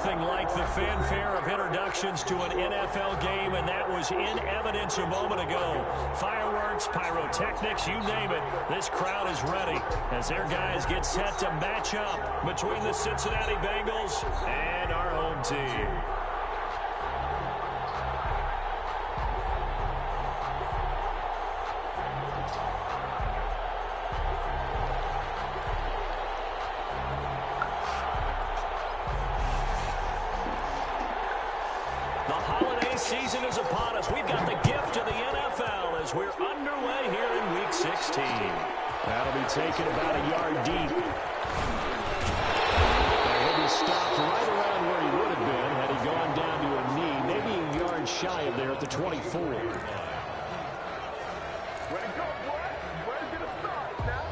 Nothing like the fanfare of introductions to an NFL game, and that was in evidence a moment ago. Fireworks, pyrotechnics, you name it. This crowd is ready as their guys get set to match up between the Cincinnati Bengals and our home team. The holiday season is upon us. We've got the gift of the NFL as we're underway here in Week 16. That'll be taken about a yard deep. He'll be stopped right around where he would have been had he gone down to a knee, maybe a yard shy of there at the 24. Way to go, boy. Way to get a start now.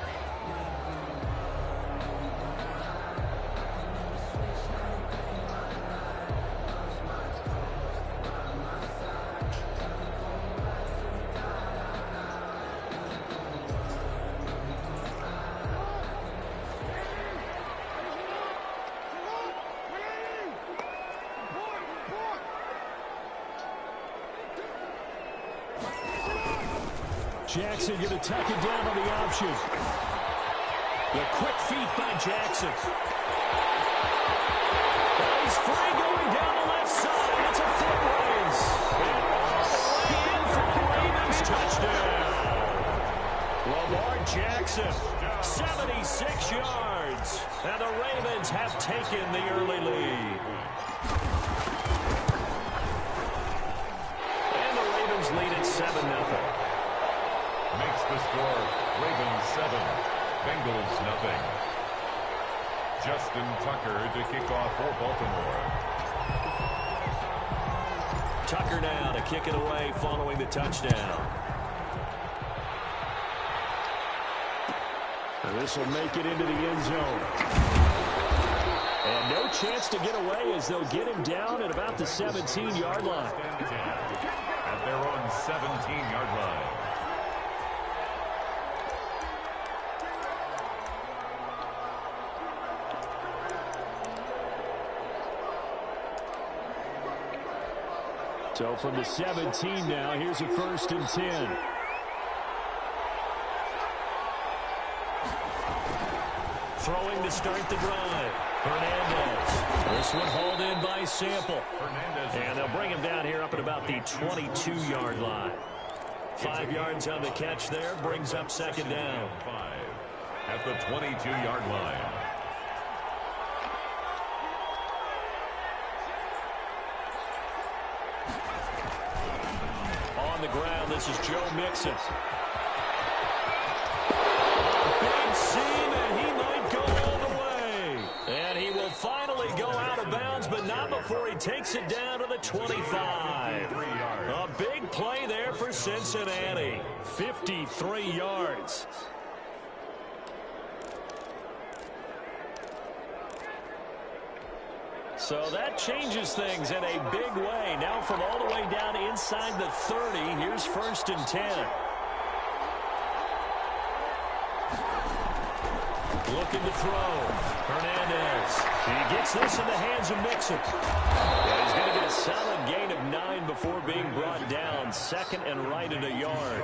Jackson going to tuck it down on the option. The quick feet by Jackson. He's free going down the left side. It's a foot race. And all the way in for the Ravens touchdown. Lamar Jackson, 76 yards. And the Ravens have taken the early lead. And the Ravens lead at 7-0. Makes the score Ravens 7, Bengals nothing. Justin Tucker to kick off for Baltimore. Tucker now to kick it away following the touchdown. And this will make it into the end zone. And no chance to get away as they'll get him down at about the 17-yard line. At their own 17-yard line. So from the 17 now, here's a 1st and 10. Throwing to start the drive. Hernandez. This one hauled in by Sample. And they'll bring him down here up at about the 22-yard line. 5 yards on the catch there. Brings up 2nd down. 5 at the 22-yard line. On the ground, this is Joe Mixon. Big seam, and he might go all the way. And he will finally go out of bounds, but not before he takes it down to the 25. A big play there for Cincinnati. 53 yards. So that changes things in a big way. Now from all the way down inside the 30, here's 1st and 10. Looking to throw. Hernandez. He gets this in the hands of Mixon. And he's going to get a solid gain of 9 before being brought down. 2nd and right at a yard.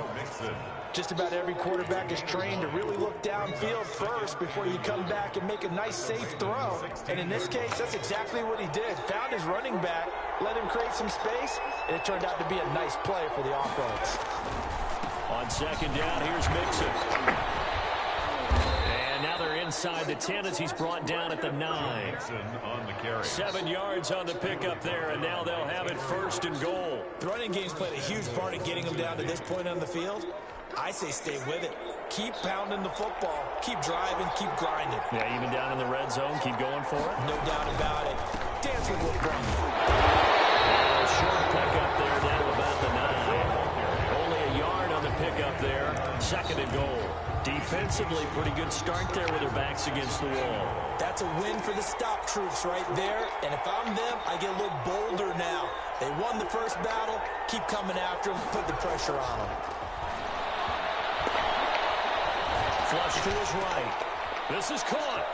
Just about every quarterback is trained to really look downfield first before you come back and make a nice, safe throw. And in this case, that's exactly what he did. Found his running back, let him create some space, and it turned out to be a nice play for the offense. On 2nd down, here's Mixon. And now they're inside the 10 as he's brought down at the 9. On the carry. 7 yards on the pickup there, and now they'll have it 1st and goal. The running game's played a huge part in getting him down to this point on the field. I say stay with it. Keep pounding the football. Keep driving. Keep grinding. Yeah, even down in the red zone, keep going for it. No doubt about it. Dance with what's wrong. Short pickup there down to about the 9. Only a yard on the pickup there. 2nd and goal. Defensively, pretty good start there with their backs against the wall. That's a win for the stop troops right there. And if I'm them, I get a little bolder now. They won the first battle. Keep coming after them. Put the pressure on them. Flush to his right. This is caught.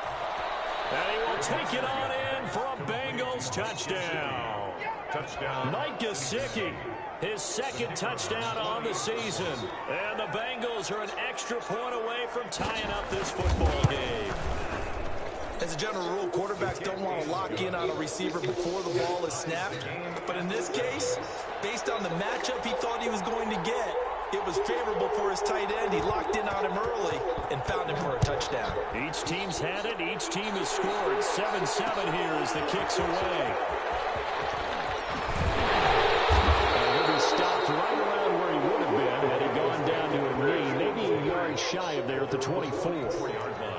And he will take it on in for a Bengals Bengals touchdown. Touchdown. Mike Gesicki, his second touchdown on the season. And the Bengals are an extra point away from tying up this football game. As a general rule, quarterbacks don't want to lock in on a receiver before the ball is snapped. But in this case, based on the matchup he thought he was going to get, it was favorable for his tight end. He locked in on him early and found him for a touchdown. Each team's had it. Each team has scored. 7-7 here as the kick's away. He'll be stopped right around where he would have been had he gone down to a knee, maybe a yard shy of there at the 24-yard line.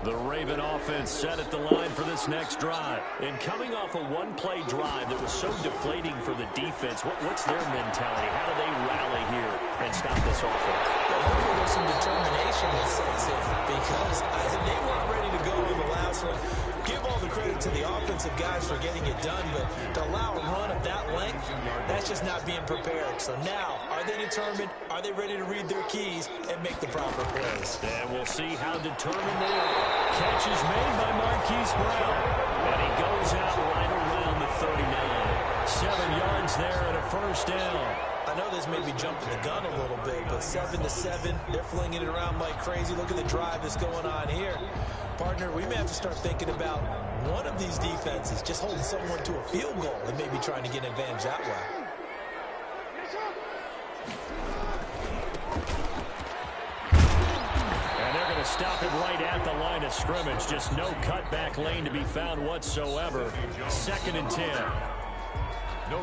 The Raven offense set at the line for this next drive. And coming off a one-play drive that was so deflating for the defense, what's their mentality? How do they rally here and stop this offense? Well, hopefully there's some determination that sets in because they weren't ready to go in the last one. Give all the credit to the offensive guys for getting it done, but to allow a run of that length, that's just not being prepared. So now, are they determined? Are they ready to read their keys and make the proper plays? And we'll see how determined they are. Catch is made by Marquise Brown. And he goes out right around the 39. 7 yards there and a first down. I know this may be jumping the gun a little bit, but 7-7, they're flinging it around like crazy. Look at the drive that's going on here. Partner, we may have to start thinking about one of these defenses just holding someone to a field goal and maybe trying to get an advantage that way. And they're going to stop him right at the line of scrimmage. Just no cutback lane to be found whatsoever. 2nd and 10.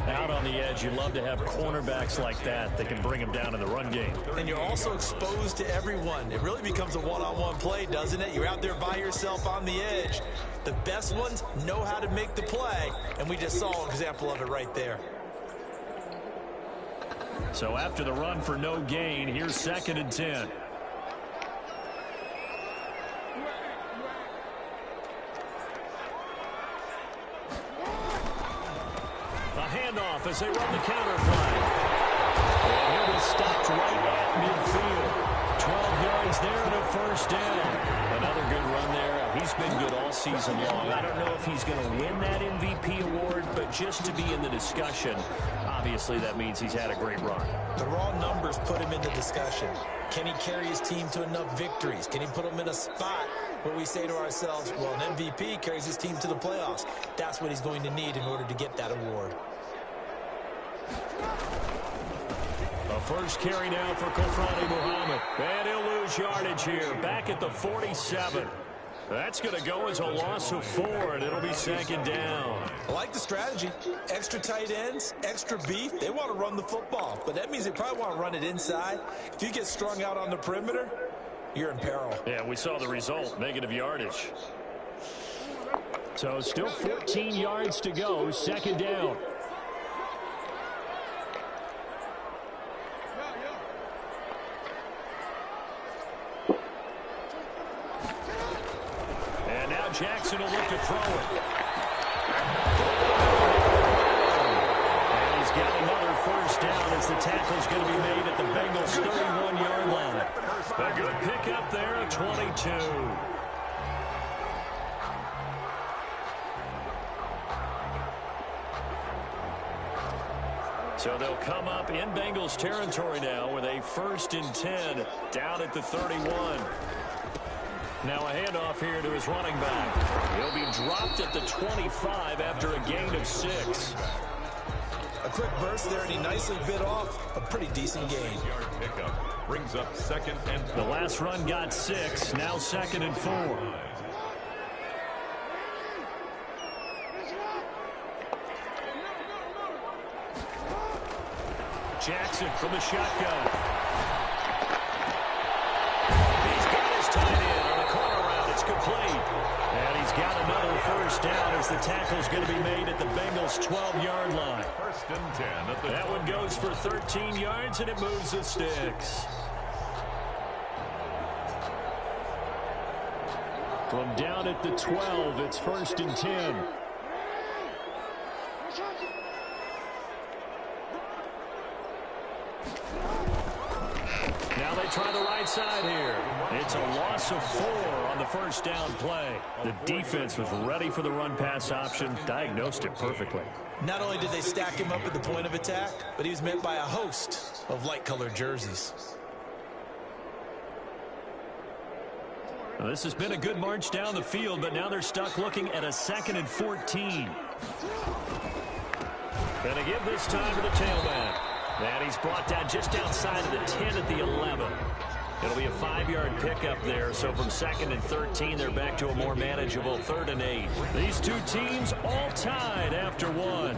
Out on the edge, you love to have cornerbacks like that that can bring them down in the run game. And you're also exposed to everyone. It really becomes a one-on-one play, doesn't it? You're out there by yourself on the edge. The best ones know how to make the play, and we just saw an example of it right there. So after the run for no gain, here's 2nd and 10. Handoff as they run the counter play. And he'll be stopped right at midfield. 12 yards there and a first down. Another good run there. He's been good all season long. I don't know if he's going to win that MVP award, but just to be in the discussion, obviously that means he's had a great run. The raw numbers put him in the discussion. Can he carry his team to enough victories? Can he put them in a spot where we say to ourselves, well, an MVP carries his team to the playoffs? That's what he's going to need in order to get that award. A first carry now for Kofrani Muhammad. And he'll lose yardage here. Back at the 47. That's going to go as a loss of 4, and it'll be 2nd down. I like the strategy. Extra tight ends, extra beef. They want to run the football, but that means they probably want to run it inside. If you get strung out on the perimeter, you're in peril. Yeah, we saw the result, negative yardage. So still 14 yards to go, 2nd down. Jackson will look to throw it. And he's got another first down as the tackle's going to be made at the Bengals' 31-yard line. A good pickup there at 22. So they'll come up in Bengals territory now with a 1st and 10 down at the 31. Now a handoff here to his running back. He'll be dropped at the 25 after a gain of 6. A quick burst there, and he nicely bit off a pretty decent gain. Yard pickup brings up 2nd and 4. The last run got 6, now 2nd and 4. Jackson from the shotgun. He's got his tight end on the corner route. It's complete. And he's got another first down as the tackle's going to be made at the Bengals' 12-yard line. 1st and 10 at the that one goes for 13 yards, and it moves the sticks. From down at the 12, it's 1st and 10. Now they try the right side here. It's a loss of 4 on the first down play. The defense was ready for the run-pass option, diagnosed it perfectly. Not only did they stack him up at the point of attack, but he was met by a host of light-colored jerseys. Well, this has been a good march down the field, but now they're stuck looking at a 2nd and 14. Going to give this time to the tailback. And he's brought down just outside of the 10 at the 11. It'll be a 5-yard pickup there. So from 2nd and 13, they're back to a more manageable 3rd and 8. These two teams all tied after 1.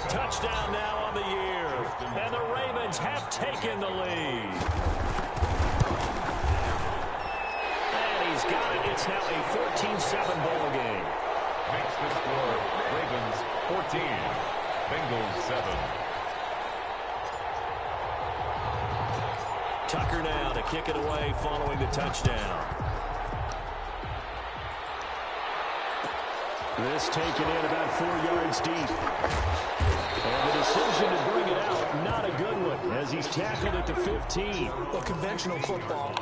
Touchdown now on the year. And the Ravens have taken the lead. And he's got it. It's now a 14-7 ball game. Makes the score Ravens 14, Bengals 7. Tucker now to kick it away following the touchdown. This taken in about 4 yards deep. And the decision to bring it out, not a good one, as he's tackled it to 15. Well, conventional football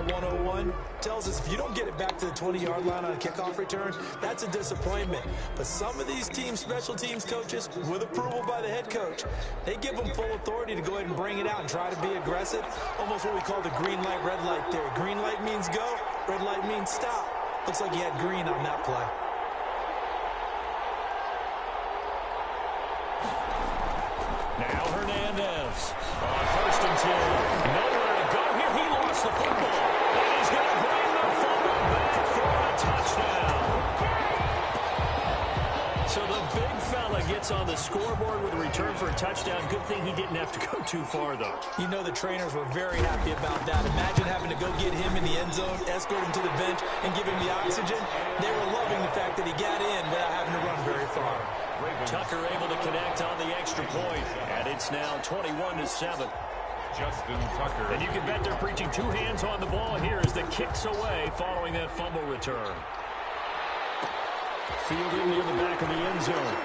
101, tells us if you don't get it back to the 20-yard line on a kickoff return, that's a disappointment. But some of these teams, special teams coaches, with approval by the head coach, they give them full authority to go ahead and bring it out and try to be aggressive. Almost what we call the green light, red light theory. Green light means go, red light means stop. Looks like he had green on that play. Now Hernandez on 1st and 10. Nowhere to go here. He lost the football. And he's going to bring the fumble back for a touchdown. So the big fella gets on the scoreboard with a return for a touchdown. Good thing he didn't have to go too far, though. You know the trainers were very happy about that. Imagine having to go get him in the end zone, escort him to the bench, and give him the oxygen. They were loving the fact that he got in without having to run very far. Tucker able to connect on the extra point, and it's now 21-7. Justin Tucker. And you can bet they're preaching 2 hands on the ball here as the kicks away following that fumble return. Fielded near the back of the end zone.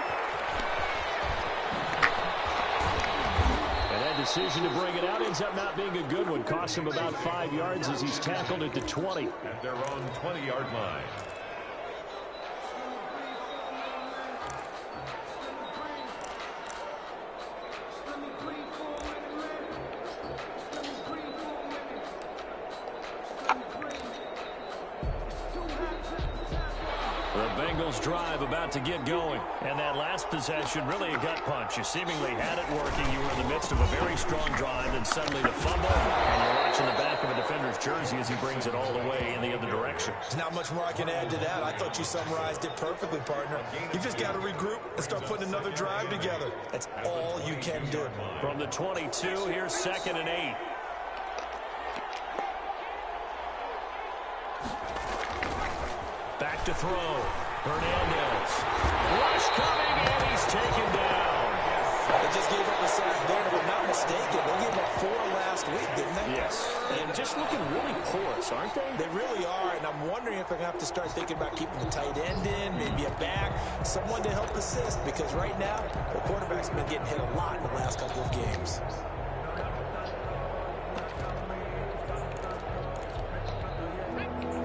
And that decision to bring it out ends up not being a good one. Cost him about 5 yards as he's tackled at the 20. At their own 20-yard line. Drive about to get going. And that last possession, really a gut punch. You seemingly had it working. You were in the midst of a very strong drive, and suddenly the fumble, and you're watching the back of a defender's jersey as he brings it all the way in the other direction. There's not much more I can add to that. I thought you summarized it perfectly, partner. You just got to regroup and start putting another drive together. That's all you can do. From the 22, here's 2nd and 8. Back to throw. Hernandez. Rush coming, and he's taken down. They just gave up a sack there, if I'm not mistaken. They gave up 4 last week, didn't they? Yes. And just looking really porous, aren't they? They really are, and I'm wondering if they're going to have to start thinking about keeping the tight end in, maybe a back, someone to help assist, because right now, the quarterback's been getting hit a lot in the last couple of games.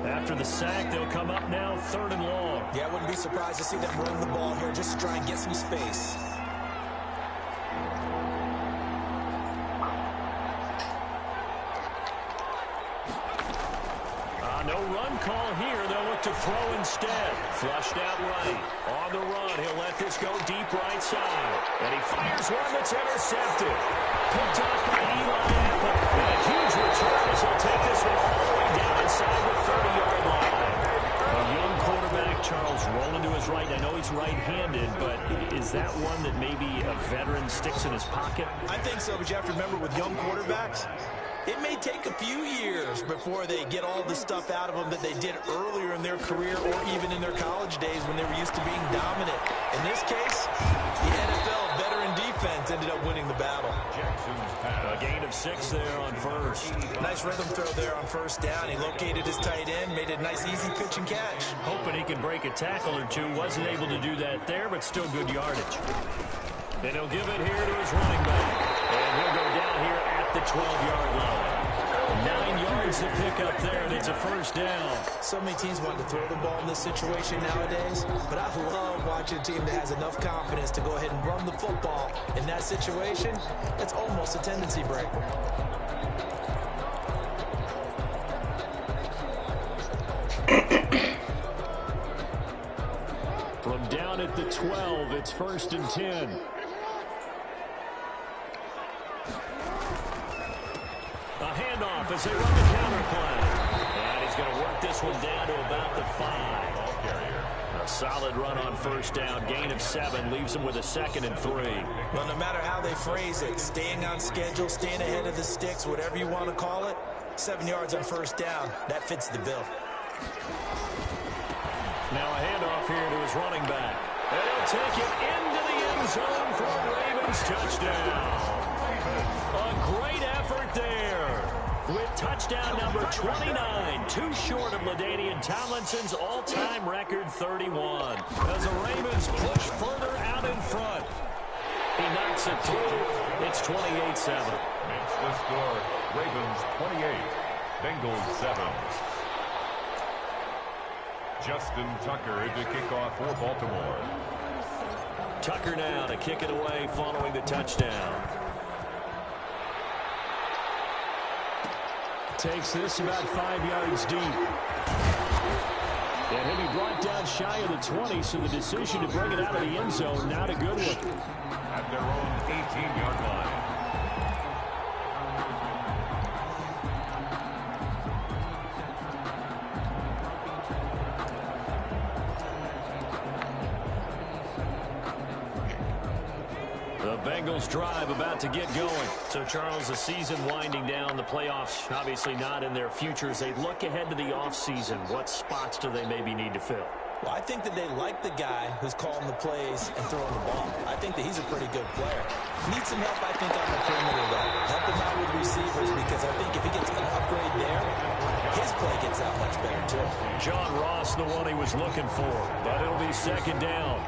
After the sack, they'll come up now 3rd and long. Yeah, I wouldn't be surprised to see them run the ball here just to try and get some space. No run call here. They'll look to throw instead. Flushed out right. On the run, he'll let this go deep right side. And he fires one that's intercepted. Picked off by Eli Apple. And a huge return as he'll take this one all the way down inside the 30-yard line. A young quarterback Charles, rolling to his right. I know he's right-handed, but is that one that maybe a veteran sticks in his pocket? I think so, but you have to remember with young quarterbacks, it may take a few years before they get all the stuff out of them that they did earlier in their career or even in their college days when they were used to being dominant. In this case, the NFL veteran defense ended up winning the battle. Jackson's pass. A gain of 6 there on first. Nice rhythm throw there on first down. He located his tight end, made a nice easy pitch and catch. Hoping he could break a tackle or two. Wasn't able to do that there, but still good yardage. And he'll give it here to his running back. And he'll go down here at the 12-yard line. 9 yards to pick up there, and it's a first down. So many teams want to throw the ball in this situation nowadays, but I love watching a team that has enough confidence to go ahead and run the football. In that situation, it's almost a tendency breaker. From down at the 12, it's 1st and 10. A handoff as they run the counter play. And he's going to work this one down to about the 5. Ball carrier. A solid run on first down. Gain of 7 leaves him with a 2nd and 3. Well, no matter how they phrase it, staying on schedule, staying ahead of the sticks, whatever you want to call it, 7 yards on first down, that fits the bill. Now a handoff here to his running back. And he'll take it into the end zone for a Ravens touchdown. A great effort there with touchdown number 29, too short of LaDainian Tomlinson's all-time record 31. As the Ravens push further out in front, he knocks it through. It's 28-7. Makes the score. Ravens 28, Bengals 7. Justin Tucker to kick off for Baltimore. Tucker now to kick it away following the touchdown. Takes this about 5 yards deep. And he'll be brought down shy of the 20, so the decision to bring it out of the end zone, not a good one. At their own 18-yard line. Bengals drive about to get going. So, Charles, the season winding down, the playoffs obviously not in their futures. They look ahead to the offseason. What spots do they maybe need to fill? Well, I think that they like the guy who's calling the plays and throwing the ball. I think that he's a pretty good player. Needs some help, I think, on the perimeter, though. Help him out with receivers, because I think if he gets an upgrade there, his play gets that much better, too. John Ross, the one he was looking for, but it'll be 2nd down.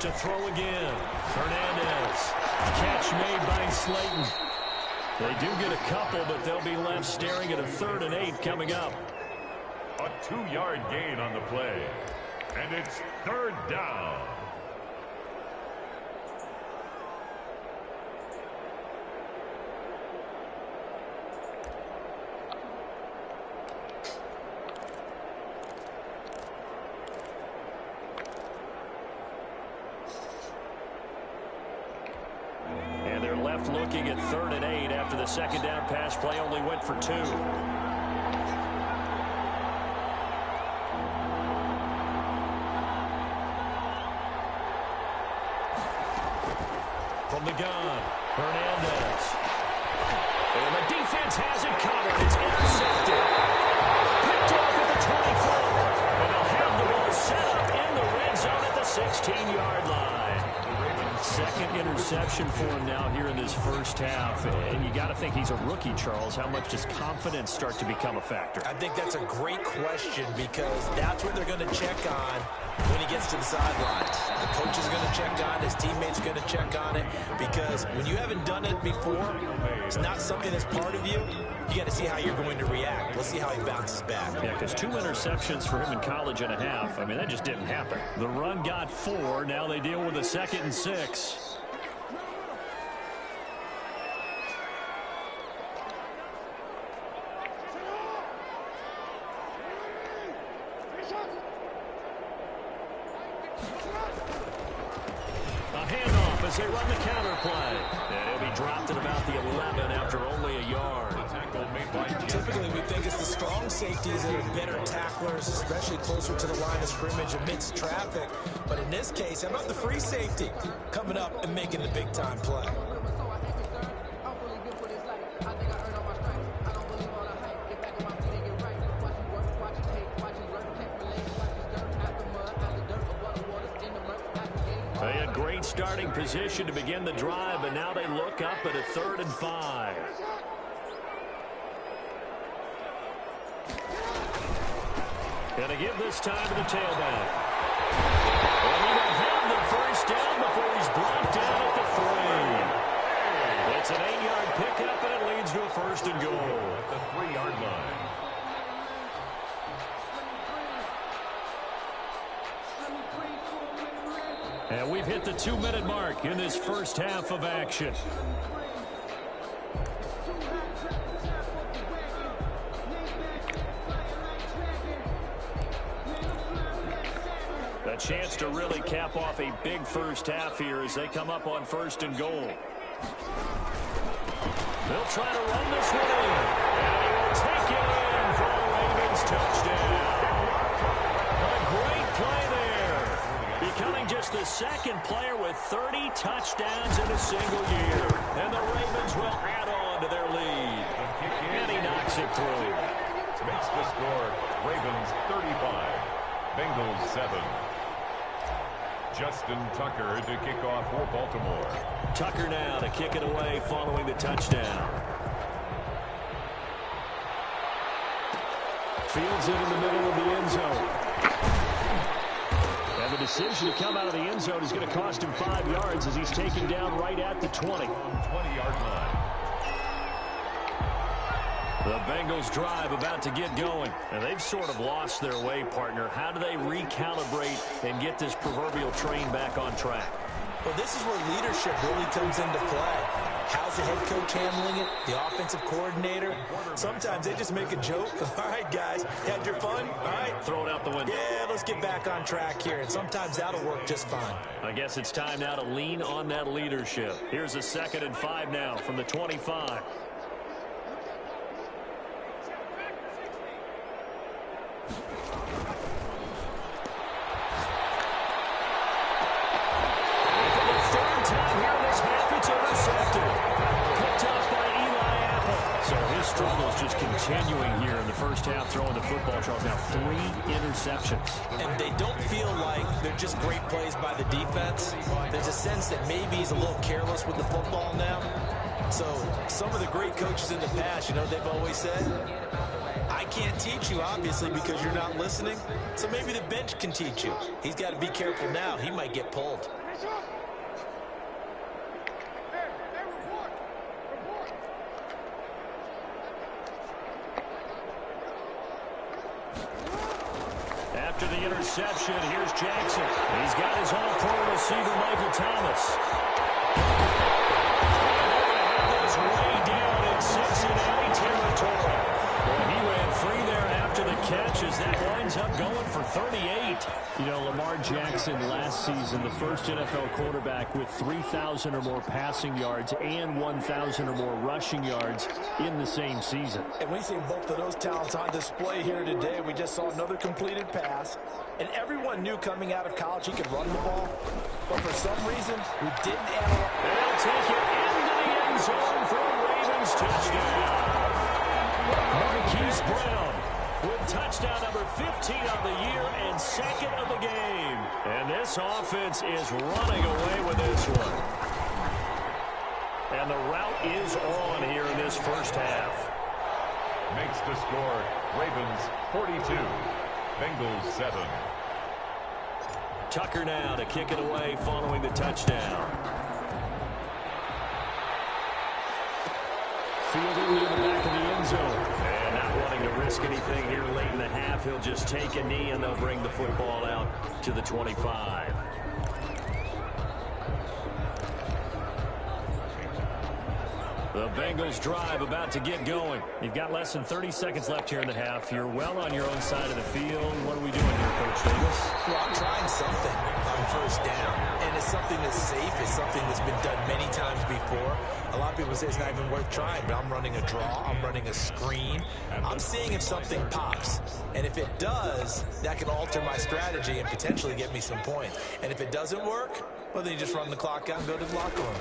To throw again. Hernandez. Catch made by Slayton. They do get a couple, but they'll be left staring at a 3rd and 8 coming up. A 2-yard gain on the play. And it's 3rd down. Left looking at 3rd and 8 after the 2nd down pass play only went for 2. From the gun, Hernandez. And the defense has it covered. It's intercepted. Picked off at the 24. And they'll have the ball set up in the red zone at the 16-yard line. 2nd interception for him now here in this first half. And you got to think he's a rookie, Charles. How much does confidence start to become a factor? I think that's a great question, because that's what they're going to check on when he gets to the sidelines. The coach is going to check on it. His teammates are going to check on it, because when you haven't done it before, it's not something that's part of you. You got to see how you're going to react. Let's see how he bounces back. Yeah, because 2 interceptions for him in college and a half. I mean, that just didn't happen. The run got 4. Now they deal with a 2nd and 6. A handoff as they run the counter play. And he'll be dropped at about the 11 after only a yard. Typically, we think it's the strong safeties that are better tacklers, especially closer to the line of scrimmage amidst traffic. But in this case, how about the free safety coming up and making the big-time play? They had great starting position to begin the drive, but now they look up at a 3rd and 5. Gonna give this time to the tailback. And he will have the first down before he's blocked out at the 3. It's an 8-yard pickup, and it leads to a 1st and goal. At the 3-yard line. And we've hit the 2-minute mark in this first half of action. A chance to really cap off a big first half here as they come up on 1st and goal. They'll try to run this one in. And he will take it in for a Ravens touchdown. A great play there. Becoming just the 2nd player with 30 touchdowns in a single year. And the Ravens will add on to their lead. And he knocks it through. Makes the score Ravens 35, Bengals 7. Justin Tucker to kick off for Baltimore. Tucker now to kick it away following the touchdown. Fields it in the middle of the end zone. And the decision to come out of the end zone is going to cost him 5 yards as he's taken down right at the 20. 20-yard line. The Bengals drive about to get going. And they've sort of lost their way, partner. How do they recalibrate and get this proverbial train back on track? Well, this is where leadership really comes into play. How's the head coach handling it? The offensive coordinator? Sometimes they just make a joke. All right, guys, had your fun? All right. Throw it out the window. Yeah, let's get back on track here. And sometimes that'll work just fine. I guess it's time now to lean on that leadership. Here's a 2nd and 5 now from the 25. Struggles just continuing here in the first half, throwing the football. Charles, now 3 interceptions. And they don't feel like they're just great plays by the defense. There's a sense that maybe he's a little careless with the football now. So some of the great coaches in the past, you know, they've always said, I can't teach you, obviously, because you're not listening. So maybe the bench can teach you. He's got to be careful now. He might get pulled. After the interception, here's Jackson. He's got his all-pro receiver, Michael Thomas. That's way down in Cincinnati territory. Well, he ran free there after the catch as that winds up going for 38. You know, Lamar Jackson last season, the first NFL quarterback with 3,000 or more passing yards and 1,000 or more rushing yards in the same season. And we see both of those talents on display here today. We just saw another completed pass. And everyone knew coming out of college he could run the ball. But for some reason, we didn't analyze. They'll take it into the end zone for a Ravens touchdown. Marquise Brown with touchdown number 15 of the year and 2nd of the game. And this offense is running away with this one. And the route is on here in this first half. Makes the score Ravens 42, Bengals 7. Tucker now to kick it away following the touchdown. Fielded near the back of the end zone. And not wanting to risk anything here late in the half, he'll just take a knee and they'll bring the football out to the 25. The Bengals drive about to get going. You've got less than 30 seconds left here in the half. You're well on your own side of the field. What are we doing here, Coach Davis? Well, I'm trying something on first down. And it's something that's safe. It's something that's been done many times before. A lot of people say it's not even worth trying, but I'm running a draw. I'm running a screen. I'm seeing if something pops. And if it does, that can alter my strategy and potentially get me some points. And if it doesn't work, well, then you just run the clock out and go to the locker room.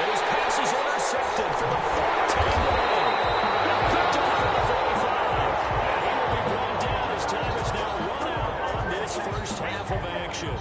His pass is intercepted for the 14th down. Picked up for the 45. And he will be brought down as time is now run out on this first half of action.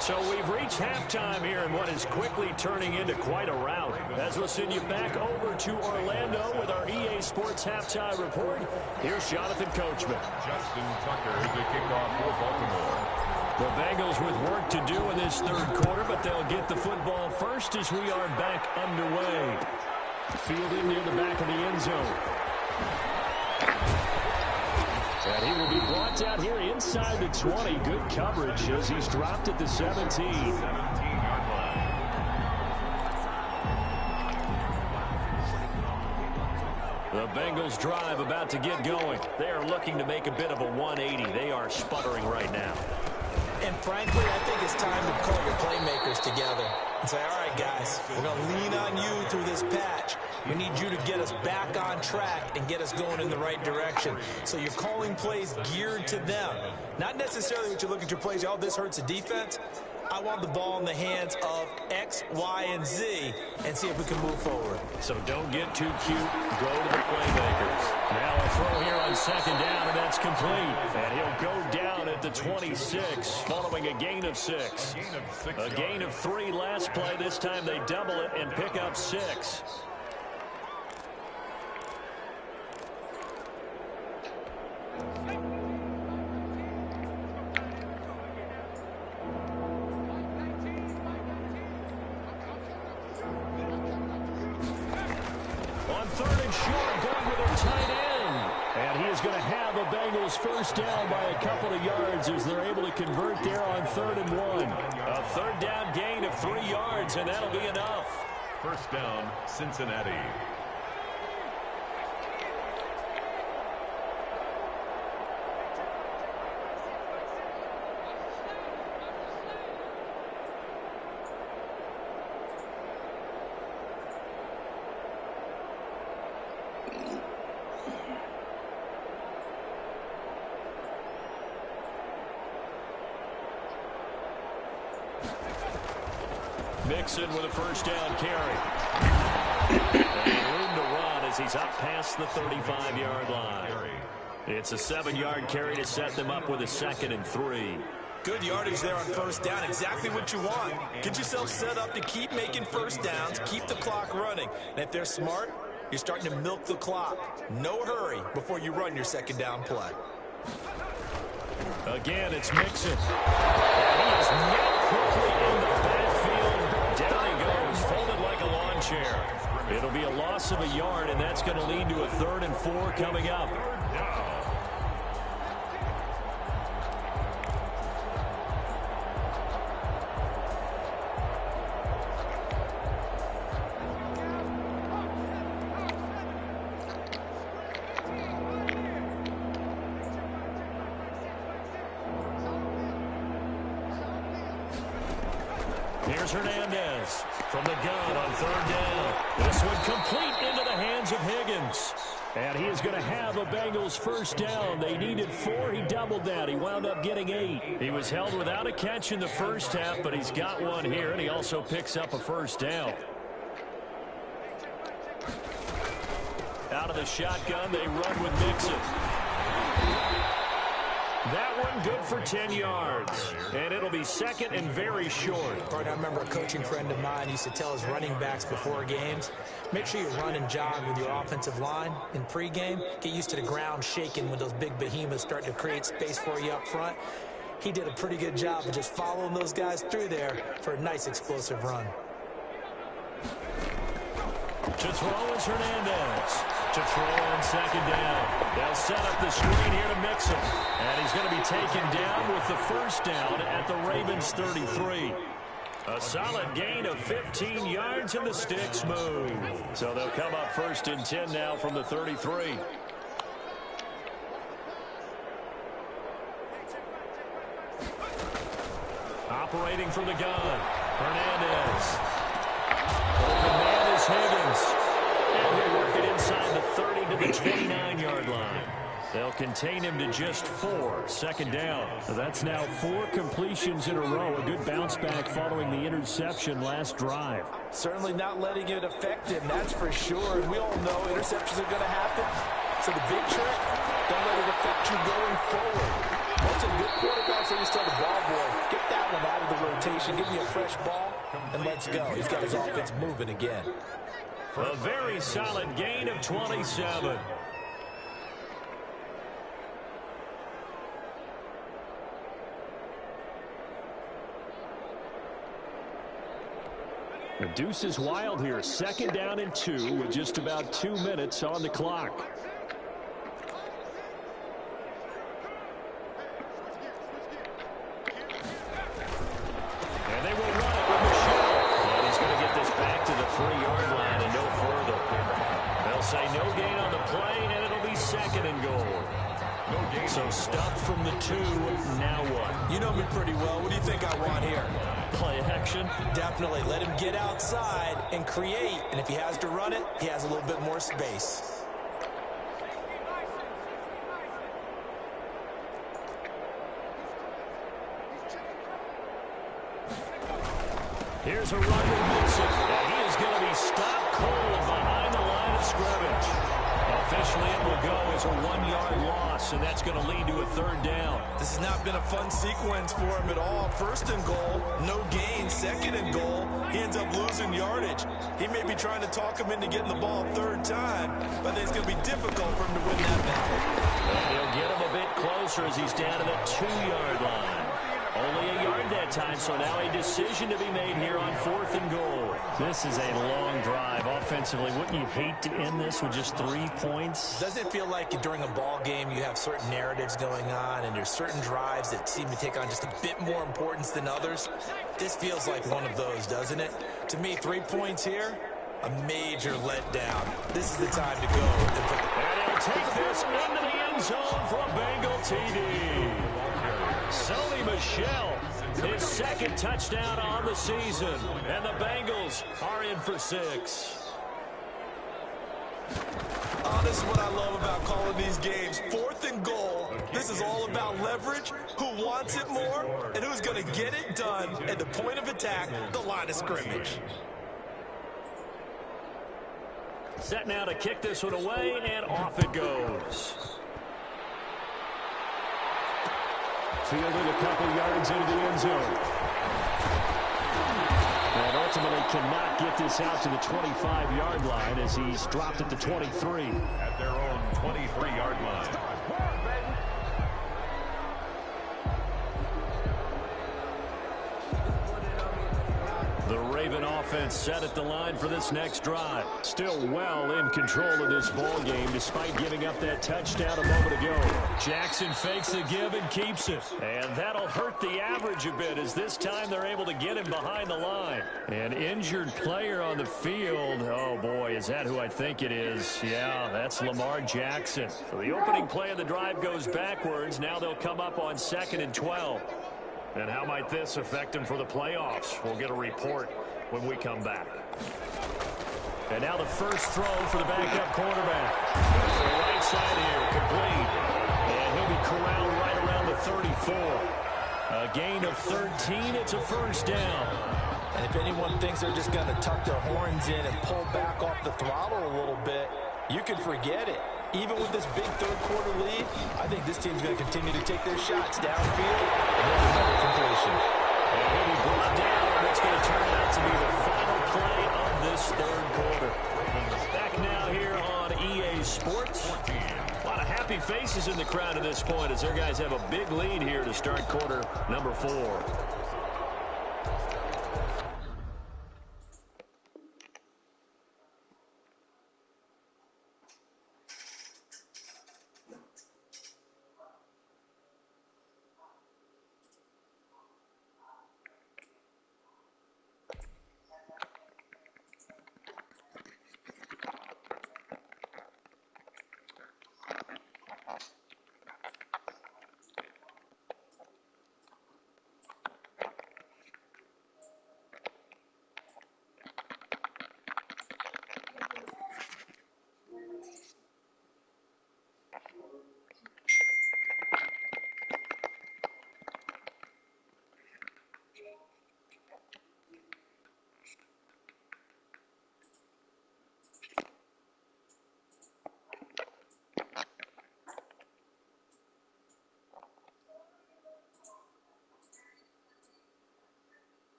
So we've reached halftime here in what is quickly turning into quite a rout. As we'll send you back over to Orlando with our EA Sports Halftime Report, here's Jonathan Coachman. Justin Tucker to kick off for Baltimore. The Bengals with work to do in this third quarter, but they'll get the football first as we are back underway. Fielding near the back of the end zone. And he will be brought down here inside the 20. Good coverage as he's dropped at the 17. 17-yard line. The Bengals drive about to get going. They are looking to make a bit of a 180. They are sputtering right now. And frankly, I think it's time to call your playmakers together and say, all right, guys, we're going to lean on you through this patch. We need you to get us back on track and get us going in the right direction. So you're calling plays geared to them. Not necessarily what you look at your plays, oh, this hurts the defense. I want the ball in the hands of X, Y, and Z and see if we can move forward. So don't get too cute. Go to the playmakers. Now a throw here on second down, and that's complete. And he'll go down at the 26 following a gain of 6. A gain of 3 last play. This time they double it and pick up 6. First down by a couple of yards as they're able to convert there on 3rd and 1. A third down gain of 3 yards, and that'll be enough. First down, Cincinnati. Mixon with a first down carry. And room to run as he's up past the 35-yard line. It's a 7-yard carry to set them up with a 2nd and 3. Good yardage there on first down. Exactly what you want. Get yourself set up to keep making first downs, keep the clock running. And if they're smart, you're starting to milk the clock. No hurry before you run your second down play. Again, it's Mixon. And he is met quickly in the backfield. Down he goes, folded like a lawn chair. It'll be a loss of a yard, and that's going to lead to a 3rd and 4 coming up. Here's Hernandez from the gun on 3rd down. This one complete into the hands of Higgins. And he is going to have a Bengals first down. They needed 4. He doubled that. He wound up getting 8. He was held without a catch in the first half, but he's got one here, and he also picks up a first down. Out of the shotgun, they run with Mixon. That one good for 10 yards. And it'll be 2nd and very short. I remember a coaching friend of mine used to tell his running backs before games, make sure you run and jog with your offensive line in pregame. Get used to the ground shaking when those big behemoths start to create space for you up front. He did a pretty good job of just following those guys through there for a nice explosive run. To throw is Hernandez. to throw on second down. They'll set up the screen here to mix him. And he's going to be taken down with the first down at the Ravens 33. A solid gain of 15 yards and the sticks move. So they'll come up first and 10 now from the 33. Operating from the gun, Hernandez. Open man is Higgins. And he'll work it inside the 30 to the 29-yard line. They'll contain him to just 4. Second down. So that's now 4 completions in a row. A good bounce back following the interception last drive. Certainly not letting it affect him, that's for sure. And we all know interceptions are going to happen. So the big trick, don't let it affect you going forward. Most of the good quarterbacks always tell the ball boy, get that one out of the rotation, give me a fresh ball, and let's go. He's got his offense moving again. A very solid gain of 27. The deuce is wild here. Second down and 2 with just about 2 minutes on the clock. And they will run it with Michelle. And he's going to get this back to the 3-yard line and no further. They'll say no gain on the play, and it'll be second and goal. So stuffed from the 2. Now what? You know me pretty well. What do you think I want here? Play action. Definitely. Let him get outside and create. And if he has to run it, he has a little bit more space. Here's a run with Mixon. And he is going to be stopped cold behind the line of scrimmage. Officially, it will go as a 1-yard loss, and that's going to lead to a 3rd down. This has not been a fun sequence for him at all. First and goal, no gain. Second and goal, he ends up losing yardage. He may be trying to talk him into getting the ball 3rd time, but I think it's going to be difficult for him to win that battle. And he'll get him a bit closer as he's down to the 2-yard line. Only a yard that time, so now a decision to be made here on 4th and goal. This is a long drive offensively. Wouldn't you hate to end this with just 3 points? Doesn't it feel like during a ball game you have certain narratives going on and there's certain drives that seem to take on just a bit more importance than others? This feels like one of those, doesn't it? To me, 3 points here, a major letdown. This is the time to go. And he'll take this into the end zone for a Bengal TD. Sony Michel, his 2nd touchdown on the season. And the Bengals are in for 6. Oh, this is what I love about calling these games. 4th and goal. This is all about leverage, who wants it more, and who's going to get it done at the point of attack, the line of scrimmage. Set now to kick this one away, and off it goes. Fielded a couple yards into the end zone. And ultimately cannot get this out to the 25-yard line as he's dropped at the 23. At their own 23-yard line. The Raven offense set at the line for this next drive. Still well in control of this ball game despite giving up that touchdown a moment ago. Jackson fakes the give and keeps it. And that'll hurt the average a bit as this time they're able to get him behind the line. An injured player on the field. Oh, boy, is that who I think it is? Yeah, that's Lamar Jackson. So the opening play of the drive goes backwards. Now they'll come up on 2nd and 12. And how might this affect him for the playoffs? We'll get a report when we come back. And now the first throw for the backup quarterback. To the right side here, complete. And he'll be corralled right around the 34. A gain of 13, it's a first down. And if anyone thinks they're just going to tuck their horns in and pull back off the throttle a little bit, you can forget it. Even with this big 3rd quarter lead, I think this team's going to continue to take their shots downfield and there's another completion. And he'll be brought down, and it's going to turn out to be the final play of this 3rd quarter. Back now here on EA Sports. A lot of happy faces in the crowd at this point as their guys have a big lead here to start quarter number 4.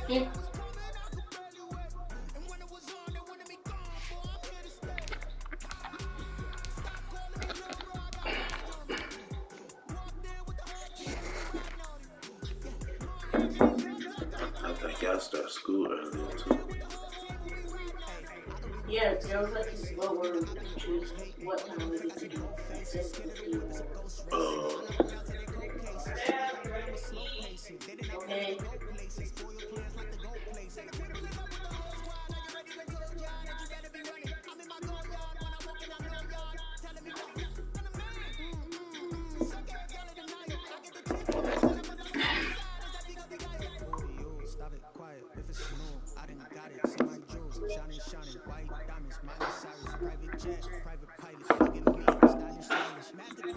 Yeah. I think y'all start school earlier too. Yeah, girls like to slower choose what time it is to do activities. Uh, Okay. Stop it, quiet, if it's snow, I done got it, see my jewels, shining, white diamonds, Miley Cyrus, private jet, private pilot, look at me.